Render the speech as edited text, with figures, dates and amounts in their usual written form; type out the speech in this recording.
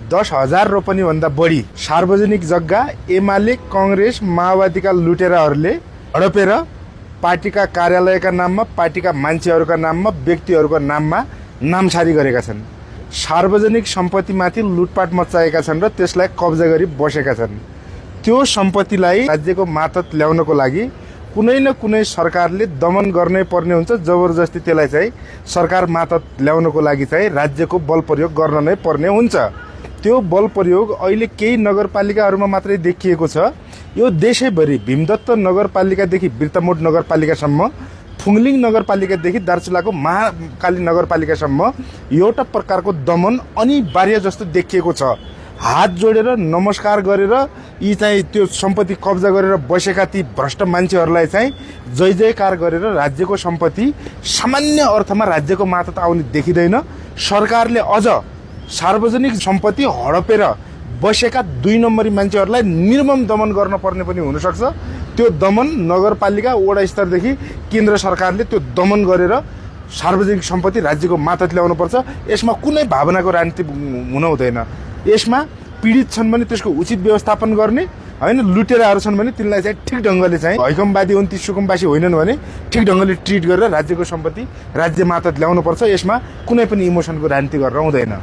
10,000 रोपनी भन्दा बढी सार्वजनिक जग्गा एमाले कांग्रेस माओवादीका लुटेराहरूले हडपेर पार्टीका कार्यालयका नाममा पार्टीका मान्छेहरूका नाममा व्यक्तिहरूको नाममा नामसारी गरेका छन्। सार्वजनिक सम्पत्तिमाथि लुटपाट मचाएका छन् र त्यसलाई कब्जा गरी बसेका छन्। त्यो सम्पत्तिलाई राज्यको मातहत ल्याउनको लागि कुनै न कुनै सरकारले दमन गर्नै पर्ने हुन्छ। जबरजस्ती त्यसलाई चाहिँ सरकार मातहत ल्याउनको लागि चाहिँ राज्यको बल प्रयोग गर्न नै पर्ने हुन्छ। त्यो बल प्रयोग अहिले केही नगरपालिकाहरूमा मात्रै देखिएको छ। यो देशैभरि भीमदत्त नगरपालिकादेखि बिर्तामोड नगरपालिकासम्म, फुङलिङ नगरपालिकादेखि दार्चुलाको महाकाली नगरपालिकासम्म एउटा प्रकारको दमन अनिवार्य जस्तो देखिएको छ। हात जोडेर नमस्कार गरेर यी चाहिँ त्यो सम्पत्ति कब्जा गरेर बसेका ती भ्रष्ट मान्छेहरूलाई चाहिँ जय जयकार गरेर राज्यको सम्पत्ति सामान्य अर्थमा राज्यको मातहत आउने देखिँदैन। सरकारले अझ सार्वजनिक सम्पत्ति हडपेर बसेका 2 नम्बरी मान्छेहरूलाई निर्मम दमन गर्न पर्ने पनि हुनसक्छ। त्यो दमन नगरपालिका वडा स्तरदेखि केन्द्र सरकारले त्यो दमन गरेर सार्वजनिक सम्पत्ति राज्यको मातहत ल्याउनुपर्छ। यसमा कुनै भावनाको राजनीति हुन हुँदैन। यसमा पीडित छन् भने त्यसको उचित व्यवस्थापन गर्ने हैन, लुटेराहरू छन् भने तिनलाई चाहिँ ठिक ढङ्गले चाहिँ हैकमवादी हुन् ती सुकुम्बासी होइनन् भने ठिक ढङ्गले ट्रिट गरेर राज्यको सम्पत्ति राज्य मातहत ल्याउनुपर्छ। यसमा कुनै पनि इमोसनको राजनीति गरेर हुँदैन।